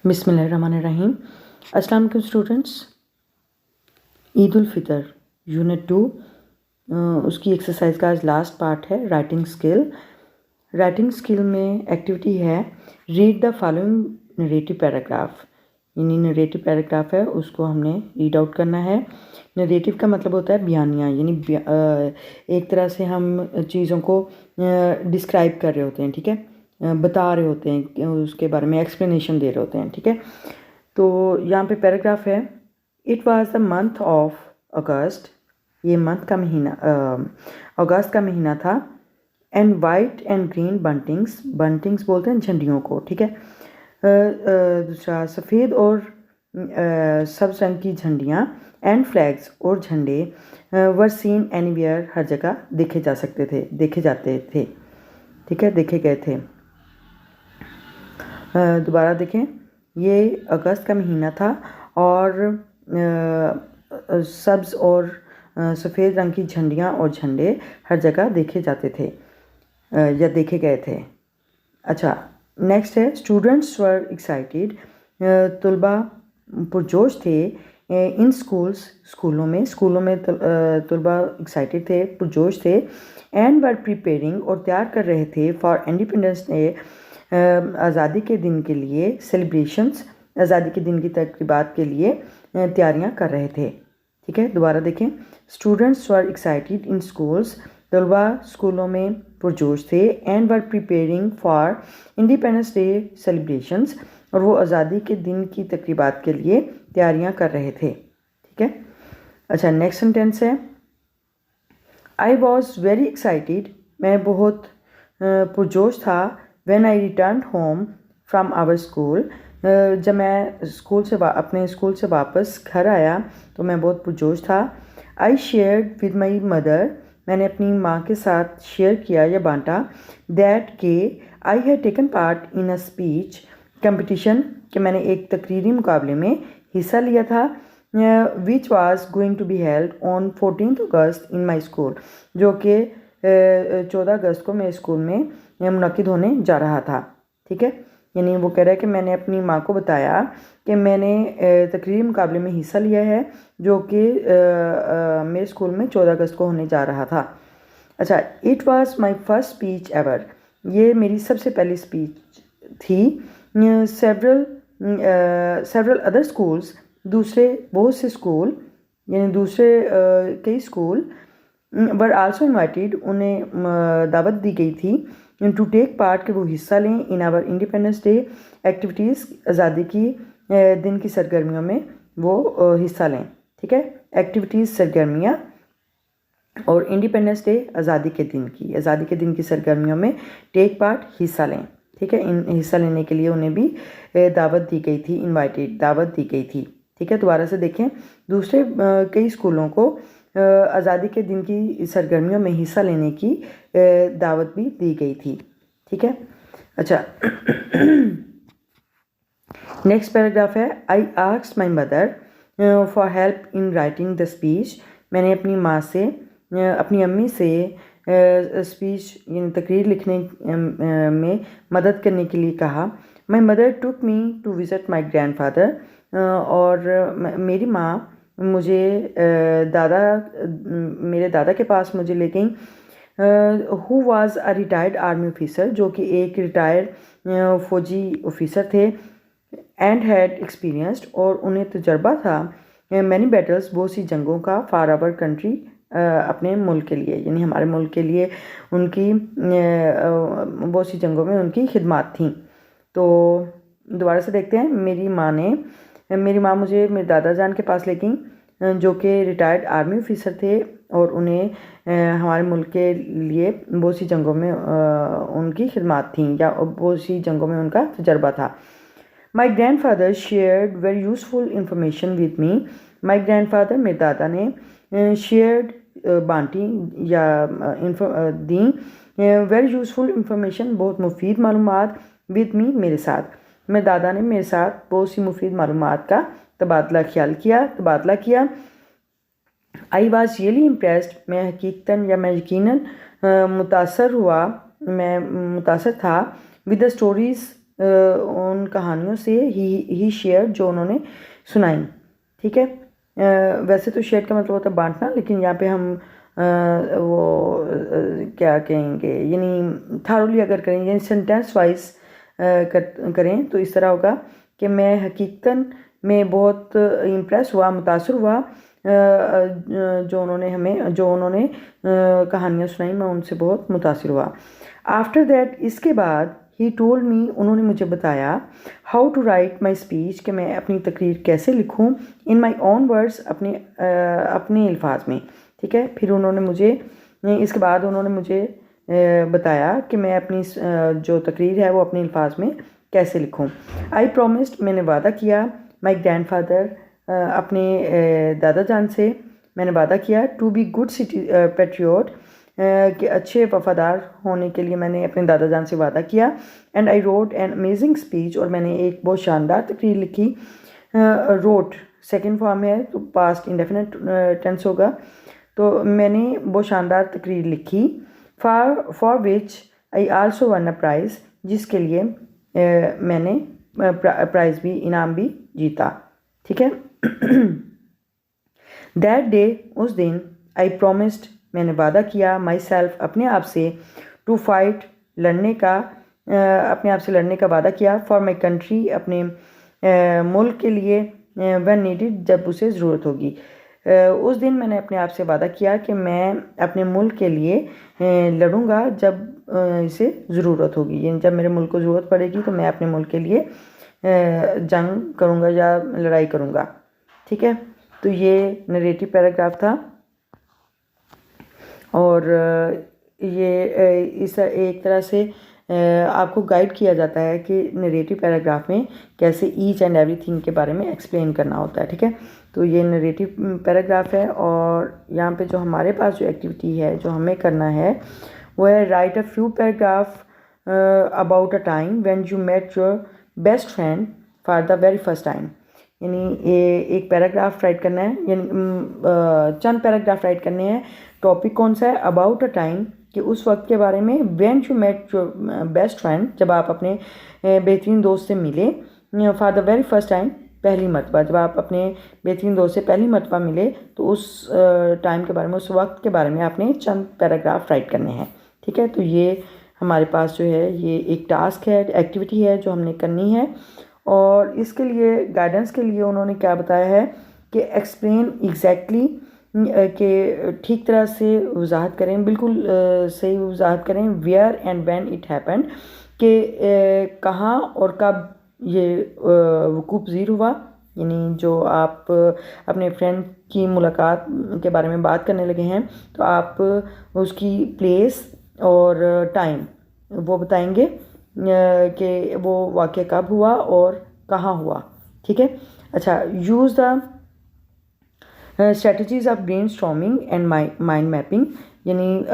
बिस्मिल्लाहिर्रहमानिर्रहीम। अस्सलाम वालेकुम स्टूडेंट्स। ईद उल फितर यूनिट 2 उसकी एक्सरसाइज का आज लास्ट पार्ट है राइटिंग स्किल। राइटिंग स्किल में एक्टिविटी है read the following narrative paragraph. यानी नरेटिव पैराग्राफ है उसको हमने रीड आउट करना है। नरेटिव का मतलब होता है बयानिया, यानी एक तरह से हम चीज़ों को डिस्क्राइब कर रहे होते हैं, ठीक है, बता रहे होते हैं, उसके बारे में एक्सप्लेनेशन दे रहे होते हैं, ठीक है। तो यहाँ पे पैराग्राफ है, it was the month of अगस्त, ये मंथ का महीना अगस्त का महीना था। एंड वाइट एंड ग्रीन बंटिंग्स, बंटिंग्स बोलते हैं झंडियों को, ठीक है। दूसरा सफ़ेद और सब्ज रंग की झंडियाँ एंड फ्लैग्स और झंडे वर सीन एनीवेयर, हर जगह देखे जा सकते थे, देखे जाते थे, ठीक है, देखे गए थे। दोबारा देखें, ये अगस्त का महीना था और सब्ज़ और सफ़ेद रंग की झंडियाँ और झंडे हर जगह देखे जाते थे या देखे गए थे। अच्छा, नेक्स्ट है स्टूडेंट्स वर एक्साइटेड, तलबा पुरजोश थे। इन स्कूलों में तलबा एक्साइटेड थे, पुरजोश थे। एंड वर प्रिपेयरिंग, और तैयार कर रहे थे, फॉर इंडिपेंडेंस डे, आज़ादी के दिन के लिए, सेलिब्रेशंस, आज़ादी के दिन की तकरीबात के लिए तैयारियां कर रहे थे, ठीक है। दोबारा देखें, students were excited in schools, तलबा स्कूलों में पुरजोश थे। And were preparing for independence day celebrations, और वो आज़ादी के दिन की तकरीबात के लिए तैयारियां कर रहे थे, ठीक है। अच्छा, नेक्स्ट सेंटेंस है, आई वॉज वेरी एक्साइटेड, मैं बहुत पुरजोश था। When I return home from our school, जब मैं अपने स्कूल से वापस घर आया तो मैं बहुत पुरजोश था। I shared with my mother, मैंने अपनी माँ के साथ शेयर किया या बांटा। दैट के I had taken part in a speech competition, कि मैंने एक तकरीरी मुकाबले में हिस्सा लिया था। Which was going to be held on 14 August in my school, जो कि 14 अगस्त को मेरे स्कूल में मुनक्किद होने जा रहा था, ठीक है। यानी वो कह रहा है कि मैंने अपनी माँ को बताया कि मैंने तकरीरी मुकाबले में हिस्सा लिया है जो कि मेरे स्कूल में 14 अगस्त को होने जा रहा था। अच्छा, it was my first speech ever, ये मेरी सबसे पहली स्पीच थी। सेवरल अदर स्कूल्स, दूसरे बहुत से स्कूल, यानी दूसरे कई स्कूल, वर आल्सो इन्वाइटेड, उन्हें दावत दी गई थी, टू टेक पार्ट, के वो हिस्सा लें, in our independence day activities, आज़ादी की दिन की सरगर्मियों में वो हिस्सा लें, ठीक है। एक्टिविटीज़ सरगर्मियाँ, और इंडिपेंडेंस डे आज़ादी के दिन की सरगर्मियों में टेक पार्ट, हिस्सा लें, ठीक है। इन हिस्सा लेने के लिए उन्हें भी दावत दी गई थी, इनवाइटेड, दावत दी गई थी, ठीक है। दोबारा से देखें, दूसरे कई स्कूलों को आज़ादी के दिन की सरगर्मियों में हिस्सा लेने की दावत भी दी गई थी, ठीक है। अच्छा, नेक्स्ट पैराग्राफ है, I asked my mother for help in writing the speech, मैंने अपनी माँ से, अपनी अम्मी से स्पीच यानी तकरीर लिखने में मदद करने के लिए कहा। My mother took me to visit my grandfather, और मेरी माँ मुझे मेरे दादा के पास मुझे ले गई, who was a retired army officer, जो कि एक रिटायर्ड फौजी ऑफिसर थे। एंड हैड एक्सपीरियंस्ड, और उन्हें तजर्बा था, मैनी बैटल्स, बहुत सी जंगों का, फॉर आवर कंट्री, अपने मुल्क के लिए, यानी हमारे मुल्क के लिए उनकी बहुत सी जंगों में उनकी खिदमत थी। तो दोबारा से देखते हैं, मेरी माँ मुझे मेरे दादा जान के पास ले गई, जो कि रिटायर्ड आर्मी ऑफिसर थे, और उन्हें हमारे मुल्क के लिए बहुत सी जंगों में उनकी खिदमत थी, या बहुत सी जंगों में उनका तजर्बा था। My grand father shared very useful information with me, my grand father, मेरे दादा ने शेयर्ड, बांटी या दी, वेरी यूज़फुल इंफॉर्मेशन, बहुत मुफीद मालूमात, विद मी, मेरे साथ। मेरे दादा ने मेरे साथ बहुत सी मुफीद मालूमात का तबादला किया। आई वॉज रियली इम्प्रेस्ड, मैं यकीनन मुतासर था, विद द स्टोरीज उन कहानियों से ही शेयर जो उन्होंने सुनाई। ठीक है, वैसे तो शेयर का मतलब होता है बांटना, लेकिन यहाँ पे हम क्या कहेंगे, यानी थारोली अगर करें, यानी सेंटेंस वाइज करें तो इस तरह होगा कि मैं हकीकतन में बहुत इम्प्रेस हुआ, मुतासर हुआ जो उन्होंने कहानियाँ सुनाई, मैं उनसे बहुत मुतासर हुआ। आफ्टर दैट, इसके बाद, ही टोल्ड मी, उन्होंने मुझे बताया, how to write my speech, कि मैं अपनी तकरीर कैसे लिखूँ, इन माई ओन वर्ड्स, अपने अल्फाज में। ठीक है, फिर इसके बाद उन्होंने मुझे बताया कि मैं अपनी जो तकरीर है वो अपने अल्फाज में कैसे लिखूँ। आई प्रोमिस्ड, मैंने वादा किया, माई ग्रैंडफादर, अपने दादा जान से मैंने वादा किया, टू बी गुड पैट्रियोट, कि अच्छे वफादार होने के लिए मैंने अपने दादा जान से वादा किया। And I wrote an amazing speech, और मैंने एक बहुत शानदार तकरीर लिखी। रोट सेकेंड फॉर्म है तो पास्ट इंडेफिनिट टेंस होगा, तो मैंने बहुत शानदार तकरीर लिखी। For which I also one a price, जिसके लिए मैंने प्राइज़ भी, इनाम भी जीता। ठीक है। दैट डे, उस दिन, आई प्रोमिस्ड, मैंने वादा किया, माई सेल्फ, अपने आप से, टू फाइट, लड़ने का, अपने आप से लड़ने का वादा किया, फॉर माई कंट्री, अपने मुल्क के लिए, व्हेन नीडेड, जब उसे ज़रूरत होगी। उस दिन मैंने अपने आप से वादा किया कि मैं अपने मुल्क के लिए लड़ूंगा जब इसे ज़रूरत होगी, यानी जब मेरे मुल्क को ज़रूरत पड़ेगी तो मैं अपने मुल्क के लिए जंग करूंगा या लड़ाई करूंगा। ठीक है, तो ये नरेटिव पैराग्राफ था, और ये इस एक तरह से आपको गाइड किया जाता है कि नरेटिव पैराग्राफ में कैसे ईच एंड एवरीथिंग के बारे में एक्सप्लेन करना होता है। ठीक है, तो ये नरेटिव पैराग्राफ है, और यहाँ पे जो हमारे पास जो एक्टिविटी है जो हमें करना है वो है write a few paragraph about a time when you met your best friend for the very first time. यानी ये एक पैराग्राफ राइट करना है, यानी चंद पैराग्राफ राइट करने हैं। टॉपिक कौन सा है? अबाउट अ टाइम, कि उस वक्त के बारे में, when you met your best friend, जब आप अपने बेहतरीन दोस्त से मिले, for the very first time, पहली मरतबा, जब आप अपने बेहतरीन दोस्त से पहली मरतबा मिले, तो उस टाइम के बारे में, उस वक्त के बारे में आपने चंद पैराग्राफ राइट करने हैं। ठीक है, तो ये हमारे पास जो है ये एक टास्क है, एक्टिविटी है जो हमने करनी है, और इसके लिए गाइडेंस के लिए उन्होंने क्या बताया है कि एक्सप्लेन एग्जैक्टली, कि ठीक तरह से वजाहत करें, बिल्कुल सही वजाहत करें, where and when it happened, कि कहाँ और कब ये वकूफ़ पज़ीर हुआ। यानी जो आप अपने फ्रेंड की मुलाकात के बारे में बात करने लगे हैं तो आप उसकी प्लेस और टाइम वो बताएंगे कि वो वाक़या कब हुआ और कहाँ हुआ। ठीक है, अच्छा, use the strategies of brain storming and mind mapping, यानी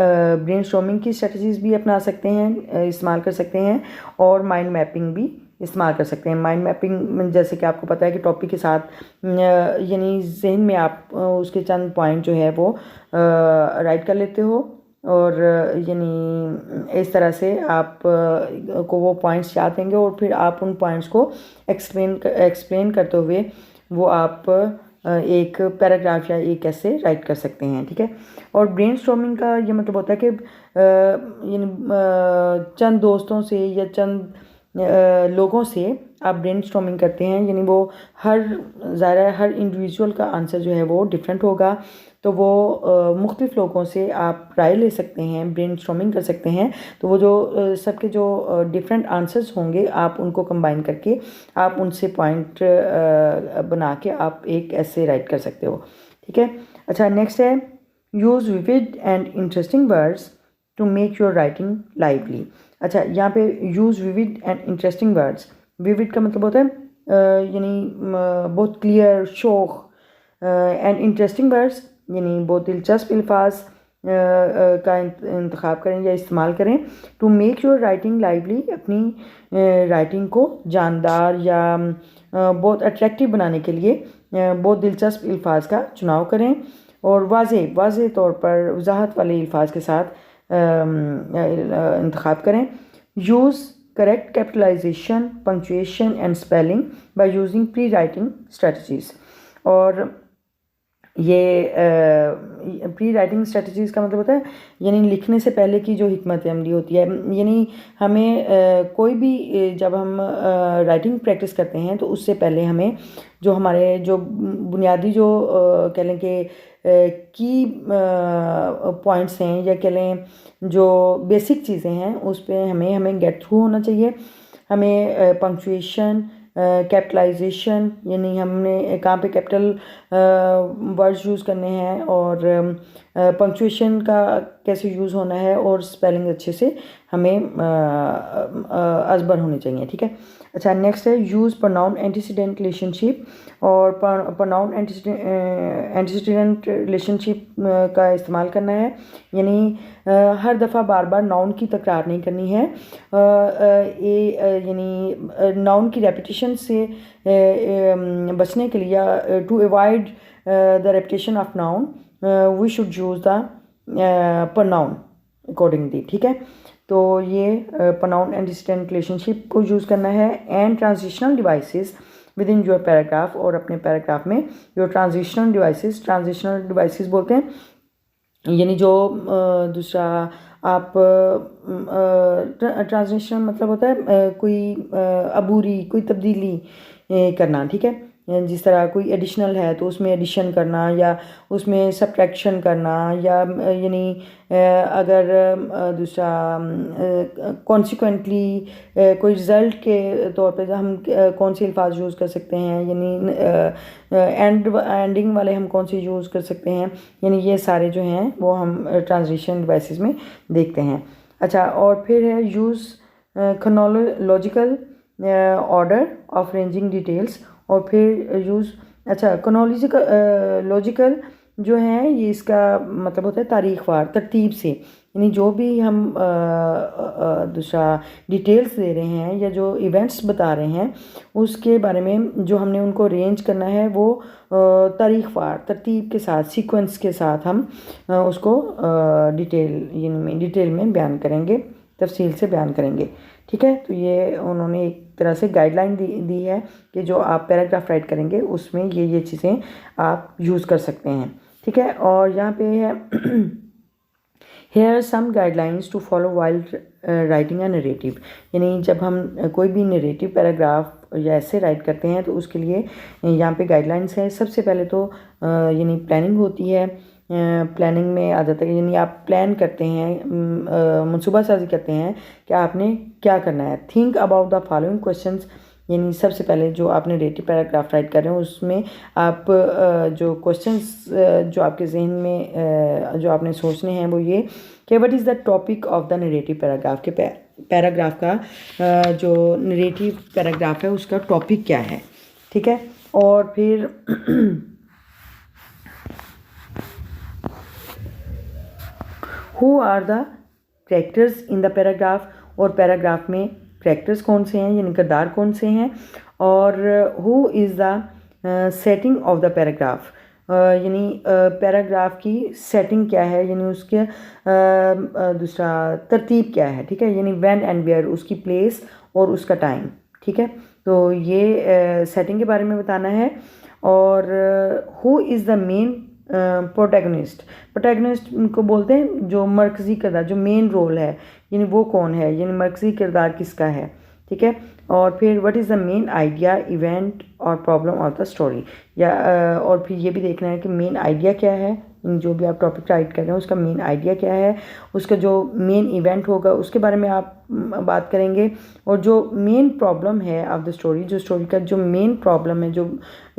ब्रेन स्टॉर्मिंग की स्ट्रेटजीज़ भी अपना सकते हैं, इस्तेमाल कर सकते हैं, और माइंड मैपिंग भी इस्तेमाल कर सकते हैं। माइंड मैपिंग जैसे कि आपको पता है कि टॉपिक के साथ यानी जहन में आप उसके चंद पॉइंट जो है वो राइट कर लेते हो, और यानी इस तरह से आप को वो पॉइंट्स याद रहेंगे, और फिर आप उन पॉइंट्स को एक्सप्लेन करते हुए वो आप एक पैराग्राफ या एक ऐसे राइट कर सकते हैं। ठीक है, और ब्रेन स्टॉर्मिंग का ये मतलब होता है कि यानी चंद दोस्तों से या चंद लोगों से आप ब्रेन स्टॉर्मिंग करते हैं, यानी वो हर इंडिविजुअल का आंसर जो है वो डिफरेंट होगा, तो वो मुख्तलिफ लोगों से आप राय ले सकते हैं, ब्रेन स्टॉर्मिंग कर सकते हैं, तो वो जो सबके जो डिफरेंट आंसर्स होंगे आप उनको कंबाइन करके आप उनसे पॉइंट बना के आप एक ऐसे राइट कर सकते हो। ठीक है, अच्छा, नेक्स्ट है use vivid and interesting words to make your writing lively. अच्छा, यहाँ पे use vivid and interesting words, vivid का मतलब होता है यानी बहुत क्लियर, शौक, एंड इंटरेस्टिंग वर्ड्स यानी बहुत दिलचस्प अल्फाज का इंतखाब करें या इस्तेमाल करें। To make your writing lively, अपनी राइटिंग को जानदार या बहुत अट्रैक्टिव बनाने के लिए बहुत दिलचस्प अल्फाज का चुनाव करें, और वाज़े तौर पर वजाहत वाले अल्फाज के साथ इंतखाब करें। Use correct capitalization, punctuation and spelling by using pre-writing strategies. और ये प्री राइटिंग स्ट्रेटजीज़ का मतलब होता है यानी लिखने से पहले की जो हिकमत अमली होती है, यानी हमें कोई भी जब हम राइटिंग प्रैक्टिस करते हैं तो उससे पहले हमें जो हमारे जो बुनियादी जो कह लें कि की पॉइंट्स हैं या कह लें जो बेसिक चीज़ें हैं उस पर हमें गेट थ्रू होना चाहिए। हमें पंक्चुएशन, कैपिटलाइजेशन यानी हमने कहाँ पे कैपिटल वर्ड्स यूज़ करने हैं और पंक्चुएशन का कैसे यूज़ होना है और स्पेलिंग अच्छे से हमें अजबर होने चाहिए, ठीक है। अच्छा, नेक्स्ट है यूज़ प्रोनाउन एंटीसीडेंट रिलेशनशिप। और प्रोनाउन एंटीसीडेंट रिलेशनशिप का इस्तेमाल करना है, यानी हर दफ़ा बार बार नाउन की तकरार नहीं करनी है। यानी नाउन की रेपिटेशन से बचने के लिए to avoid the repetition of noun we should use the pronoun accordingly, ठीक है। तो ये प्रोनाउन एंटीसीडेंट रिलेशनशिप को यूज़ करना है। And transitional devices within your paragraph, और अपने पैराग्राफ में जो ट्रांजिशनल डिवाइसेस बोलते हैं, यानी जो दूसरा आप ट्रांजिशन मतलब होता है कोई अबूरी कोई तब्दीली करना, ठीक है। जिस तरह कोई एडिशनल है तो उसमें एडिशन करना या उसमें सब्ट्रैक्शन करना, या यानी अगर दूसरा कॉन्सिक्वेंटली कोई रिज़ल्ट के तौर पे हम कौन से अल्फाज यूज़ कर सकते हैं, यानी एंडिंग वाले हम कौन से यूज़ कर सकते हैं, यानी ये सारे जो हैं वो हम ट्रांजिशन डिवाइसेस में देखते हैं। अच्छा, और फिर है use chronological order of ranging details, और फिर यूज़ लॉजिकल जो है ये इसका मतलब होता है तारीख़वार तरतीब से, यानी जो भी हम दूसरा डिटेल्स दे रहे हैं या जो इवेंट्स बता रहे हैं उसके बारे में जो हमने उनको अरेंज करना है वो तारीख़वार तरतीब के साथ, सीक्वेंस के साथ हम उसको डिटेल में बयान करेंगे, तफसील से बयान करेंगे, ठीक है। तो ये उन्होंने एक तरह से गाइडलाइन दी है कि जो आप पैराग्राफ राइट करेंगे उसमें ये चीज़ें आप यूज़ कर सकते हैं, ठीक है। और यहाँ पे है here some guidelines to follow while writing a narrative, यानी जब हम कोई भी नरेटिव पैराग्राफ या ऐसे राइट करते हैं तो उसके लिए यहाँ पे गाइडलाइंस है। सबसे पहले तो यानी प्लानिंग होती है। प्लानिंग में आ जाता है, यानी आप प्लान करते हैं, मनसूबा साजी करते हैं कि आपने क्या करना है। Think about the following questions, यानी सबसे पहले जो आप नरेटिव पैराग्राफ राइट कर रहे हैं उसमें आप जो क्वेश्चंस जो आपके जहन में जो आपने सोचने हैं वो ये कि what is the topic of the narrative paragraph, के पैराग्राफ का जो नरेटिव पैराग्राफ है उसका टॉपिक क्या है, ठीक है। और फिर who are the characters in the paragraph, और पैराग्राफ में कैरेक्टर्स कौन से हैं यानी किरदार कौन से हैं, और who is the setting of the paragraph, यानी पैराग्राफ की सेटिंग क्या है, यानी उसके दूसरा तरतीब क्या है, ठीक है। यानी व्हेन एंड वेयर, उसकी प्लेस और उसका टाइम, ठीक है। तो ये सेटिंग के बारे में बताना है। और who is the main protagonist को बोलते हैं जो मरकज़ी किरदार, जो मेन रोल है, यानी वो कौन है, यानी मरकज़ी किरदार किसका है, ठीक है। और फिर what is the main idea, event और प्रॉब्लम ऑफ द स्टोरी, या और फिर ये भी देखना है कि मेन आइडिया क्या है, जो भी आप टॉपिक राइट कर रहे हैं उसका मेन आइडिया क्या है, उसका जो मेन इवेंट होगा उसके बारे में आप बात करेंगे, और जो मेन प्रॉब्लम है ऑफ द स्टोरी, जो स्टोरी का जो मेन प्रॉब्लम है, जो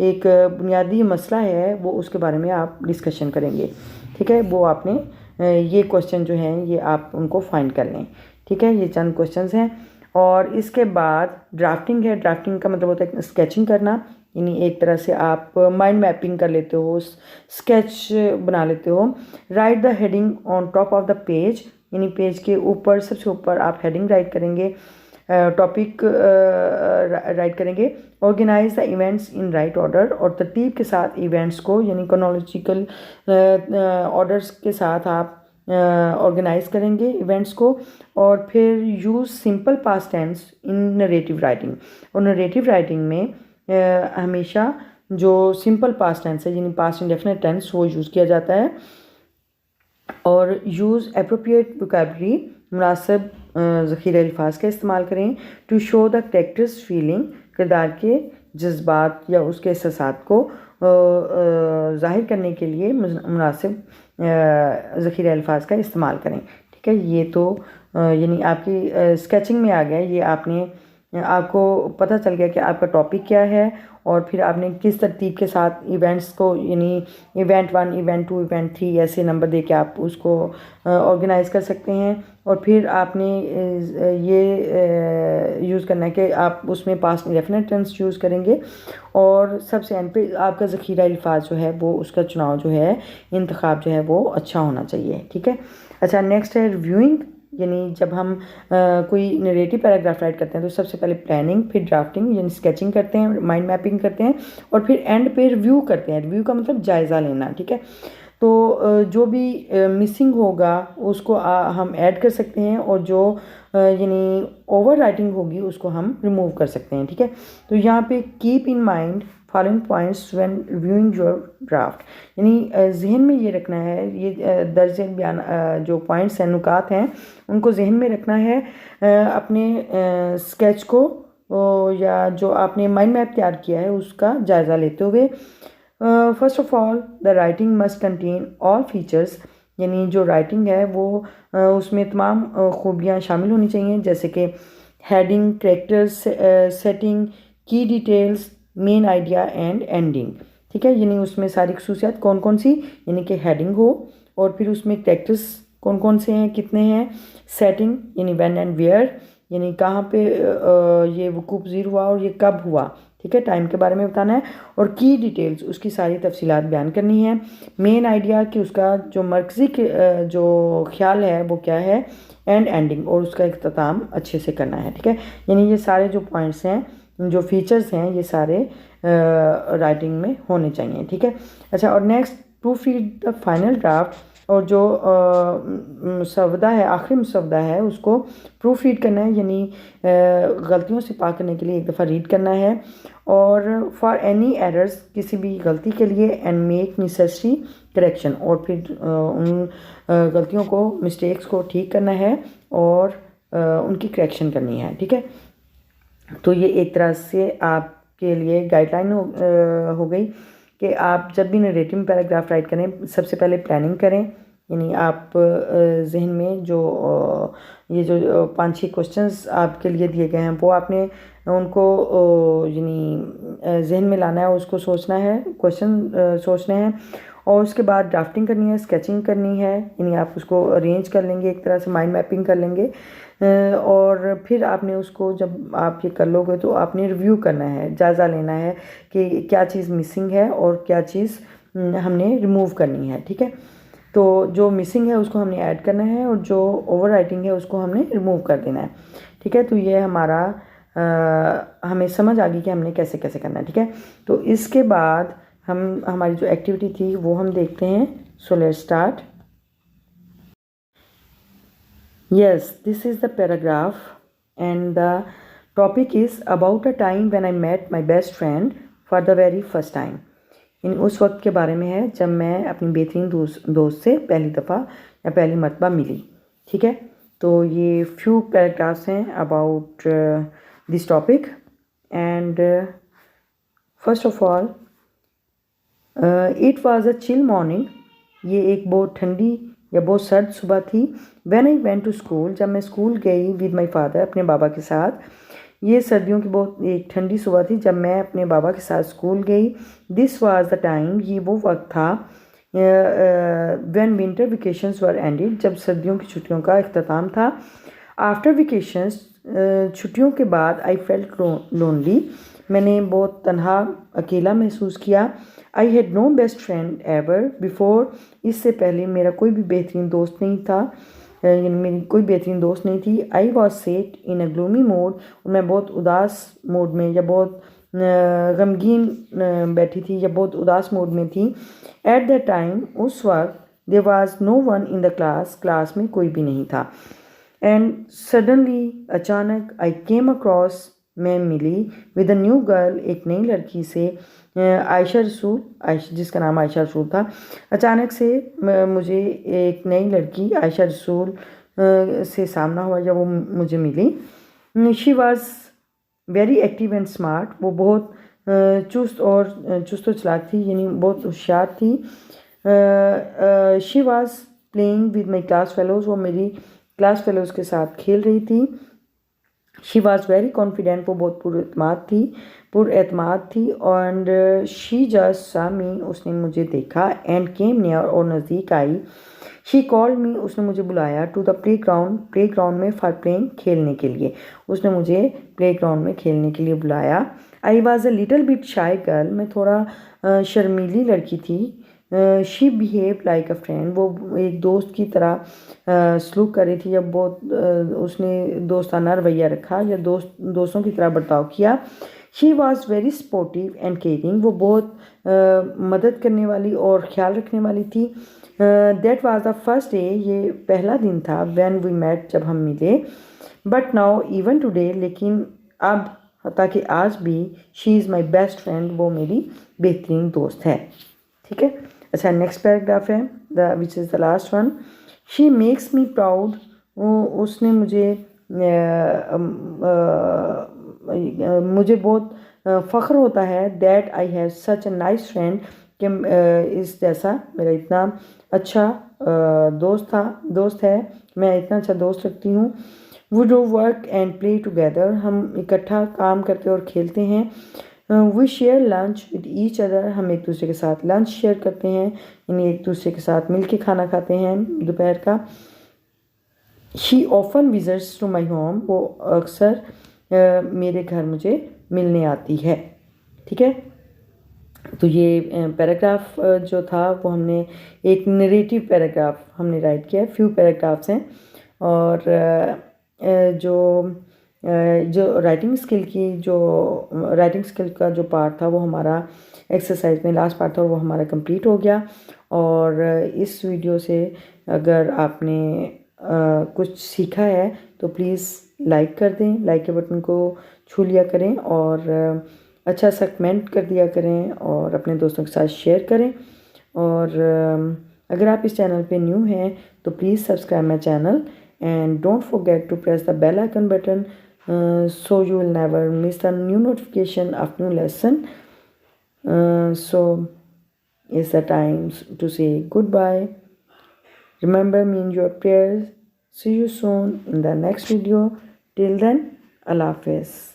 एक बुनियादी मसला है, वो उसके बारे में आप डिस्कशन करेंगे, ठीक है। वो आपने ये क्वेश्चन जो हैं ये आप उनको फाइंड कर लें, ठीक है। ये चंद क्वेश्चंस हैं। और इसके बाद ड्राफ्टिंग है। ड्राफ्टिंग का मतलब होता है स्केचिंग करना, यानी एक तरह से आप माइंड मैपिंग कर लेते हो, स्केच बना लेते हो। Write the heading on top of the page, यानी पेज के ऊपर सबसे ऊपर आप हेडिंग राइट करेंगे, टॉपिक राइट करेंगे। Organise the events in right order, और तरतीब के साथ इवेंट्स को यानी क्रोनोलॉजिकल ऑर्डर्स के साथ आप ऑर्गेनाइज करेंगे इवेंट्स को, और फिर यूज़ सिंपल पास्ट टेंस इन नरेटिव राइटिंग। और नरेटिव राइटिंग में हमेशा जो सिंपल पास्ट टेंस है यानी पास्ट इंडेफिनिट टेंस वो यूज़ किया जाता है। और यूज़ एप्रोप्रिएट वोकैबुलरी, मुनासिब ज़ख़ीरा अल्फाज का इस्तेमाल करें। To show the characters feeling, किरदार के जज्बात या उसके एहसासात को ज़ाहिर करने के लिए मुनासिब ज़ख़ीरा अल्फाज का इस्तेमाल करें। ठीक है, ये तो यानी आपकी स्केचिंग में आ गया। ये आपको पता चल गया कि आपका टॉपिक क्या है और फिर आपने किस तरतीब के साथ इवेंट्स को यानी इवेंट 1, इवेंट 2, इवेंट 3 ऐसे नंबर दे के आप उसको ऑर्गेनाइज़ कर सकते हैं। और फिर आपने ये यूज़ करना है कि आप उसमें पास्ट इंडेफिनिट टेंस यूज़ करेंगे और सबसे एंड पे आपका ज़ख़ीरा अल्फाज जो है वो उसका चुनाव जो है इंतखाब जो है वो अच्छा होना चाहिए। ठीक है, अच्छा नेक्स्ट है रिव्यूइंग, यानी जब हम कोई नरेटिव पैराग्राफ राइट करते हैं तो सबसे पहले प्लानिंग, फिर ड्राफ्टिंग यानी स्केचिंग करते हैं, माइंड मैपिंग करते हैं और फिर एंड पे रिव्यू करते हैं। रिव्यू का मतलब जायज़ा लेना। ठीक है, तो जो भी मिसिंग होगा उसको हम ऐड कर सकते हैं और जो यानी ओवर राइटिंग होगी उसको हम रिमूव कर सकते हैं। ठीक है, तो यहाँ पे keep in mind following points when reviewing your draft, यानी जहन में ये रखना है, ये दर्ज बयान जो पॉइंट्स हैं, नुकात हैं, उनको जहन में रखना है अपने स्केच को या जो आपने माइंड मैप तैयार किया है उसका जायज़ा लेते हुए। First of all the writing must contain all features, यानी जो राइटिंग है वो उसमें तमाम खूबियाँ शामिल होनी चाहिए, जैसे कि हेडिंग, कैरेक्टर्स, सेटिंग, की details, main idea and ending. ठीक है, यानी उसमें सारी खसूसियात कौन कौन सी, यानी कि हेडिंग हो और फिर उसमें कैरेक्टर्स कौन कौन से हैं, कितने हैं, सेटिंग यानी व्हेन एंड वेयर, यानी कहाँ पे ये वकूफ़ पज़ीर हुआ और ये कब हुआ। ठीक है, टाइम के बारे में बताना है और की डिटेल्स उसकी सारी तफसीलात बयान करनी है। मेन आइडिया कि उसका जो मरकज़ी जो ख्याल है वो क्या है, एंड एंडिंग और उसका इख्तिताम अच्छे से करना है। ठीक है, यानी ये सारे जो पॉइंट्स हैं, जो फीचर्स हैं, ये सारे राइटिंग में होने चाहिए। ठीक है, अच्छा और next proof read the final draft, और जो मुसवदा है, आखिरी मुसवदा है, उसको प्रूफ रीड करना है, यानी गलतियों से पाक करने के लिए एक दफ़ा रीड करना है और फॉर एनी एरर्स, किसी भी गलती के लिए, एंड मेक नेसेसरी करेक्शन, और फिर उन गलतियों को, मिस्टेक्स को ठीक करना है और उनकी करेक्शन करनी है। ठीक है, तो ये एक तरह से आपके लिए गाइडलाइन हो गई कि आप जब भी नरेटिव पैराग्राफ राइट करें सबसे पहले प्लानिंग करें, यानी आप जहन में जो ये जो 5-6 क्वेश्चंस आपके लिए दिए गए हैं वो आपने उनको यानी जहन में लाना है, उसको सोचना है, क्वेश्चन सोचने हैं और उसके बाद ड्राफ्टिंग करनी है, स्केचिंग करनी है, यानी आप उसको अरेंज कर लेंगे, एक तरह से माइंड मैपिंग कर लेंगे और फिर आपने उसको जब आप ये कर लोगे तो आपने रिव्यू करना है, जायज़ा लेना है कि क्या चीज़ मिसिंग है और क्या चीज़ हमने रिमूव करनी है। ठीक है, तो जो मिसिंग है उसको हमने ऐड करना है और जो ओवर राइटिंग है उसको हमने रिमूव कर देना है। ठीक है, तो ये हमारा हमें समझ आ गई कि हमने कैसे कैसे करना है। ठीक है, तो इसके बाद हमारी जो एक्टिविटी थी वो हम देखते हैं। So let's start. Yes, this is the paragraph and the topic is about a time when I met my best friend for the very first time. इन उस वक्त के बारे में है जब मैं अपनी बेहतरीन दोस्त से पहली दफ़ा या पहली मरतबा मिली। ठीक है, तो ये फ्यू पैराग्राफ्स हैं about this topic and first of all it was a chill morning, ये एक बहुत ठंडी या बहुत सर्द सुबह थी। When I went to school, जब मैं स्कूल गई विद माय फादर, अपने बाबा के साथ। ये सर्दियों की बहुत एक ठंडी सुबह थी जब मैं अपने बाबा के साथ स्कूल गई। दिस वाज द टाइम, ये वो वक्त था when winter vacations were ended, जब सर्दियों की छुट्टियों का अख्ताम था। आफ्टर वेकेशंस, छुट्टियों के बाद, आई फेल्ट लोनली, मैंने बहुत तन्हा अकेला महसूस किया। I had no best friend ever before, इससे पहले मेरा कोई भी बेहतरीन दोस्त नहीं था, यानी मेरी कोई बेहतरीन दोस्त नहीं थी। I was set in a gloomy mode, और मैं बहुत उदास मोड में या बहुत गमगीन बैठी थी या बहुत उदास मोड में थी। एट द टाइम, उस वक्त, there was no one in the class में कोई भी नहीं था। एंड सडनली अचानक आई केम अक्रॉस, मैं मिली विद अ न्यू गर्ल, एक नई लड़की से, आयशा रसूल, जिसका नाम आयशा रसूल था। अचानक से मुझे एक नई लड़की आयशा रसूल से सामना हुआ जब वो मुझे मिली। She was very active and smart, वो बहुत चुस्त और चालाक थी, यानी बहुत होशियार थी। She was playing with my class fellows, वो मेरी क्लास फेलोज़ के साथ खेल रही थी। शी वॉज वेरी कॉन्फिडेंट, वो बहुत पुरएतमाद थी। एंड शी जस्ट सा मी, उसने मुझे देखा। एंड केम नियर, और नज़दीक आई। शी कॉल्ड मी, उसने मुझे बुलाया। टू द प्लेग्राउंड में फॉर प्लेइंग, खेलने के लिए। उसने मुझे प्लेग्राउंड में खेलने के लिए बुलाया। I was a little bit शाई गर्ल, मैं थोड़ा शर्मीली लड़की थी। She behave like a friend, वो एक दोस्त की तरह सलूक कर रही थी, जब बहुत उसने दोस्ताना रवैया रखा या दोस्तों की तरह बर्ताव किया। She was very supportive and caring, वो बहुत मदद करने वाली और ख्याल रखने वाली थी। That was the first day, ये पहला दिन था। व्हेन वी मेट, जब हम मिले। बट नाउ इवन टुडे, लेकिन अब, ताकि आज भी, she is my best friend, वो मेरी बेहतरीन दोस्त है। ठीक है। अच्छा, नेक्स्ट पैराग्राफ है which is the last one. She makes me proud, उसने मुझे मुझे बहुत फ़ख्र होता है। That I have such a nice friend, कि इस जैसा मेरा इतना अच्छा दोस्त है, मैं इतना अच्छा दोस्त रखती हूँ। We do work and play together, हम इकट्ठा काम करते और खेलते हैं। We share lunch with each other, हम एक दूसरे के साथ लंच शेयर करते हैं, यानी एक दूसरे के साथ मिल के खाना खाते हैं दोपहर का। She often visits to my home, वो अक्सर मेरे घर मुझे मिलने आती है। ठीक है। तो ये पैराग्राफ जो था वो हमने एक नरेटिव पैराग्राफ हमने राइट किया है। फ्यू पैराग्राफ्स हैं, और जो राइटिंग स्किल का जो पार्ट था वो हमारा एक्सरसाइज में लास्ट पार्ट था, और वो हमारा कंप्लीट हो गया। और इस वीडियो से अगर आपने कुछ सीखा है तो प्लीज़ लाइक कर दें, लाइक के बटन को छू लिया करें, और अच्छा सा कमेंट कर दिया करें, और अपने दोस्तों के साथ शेयर करें। और अगर आप इस चैनल पे न्यू हैं तो please subscribe my channel, and don't forget to press the bell icon button, so you will never miss the new notification of new lesson. So it's the time to say goodbye. Remember me in your prayers. See you soon in the next video. Till then, Allah Hafiz.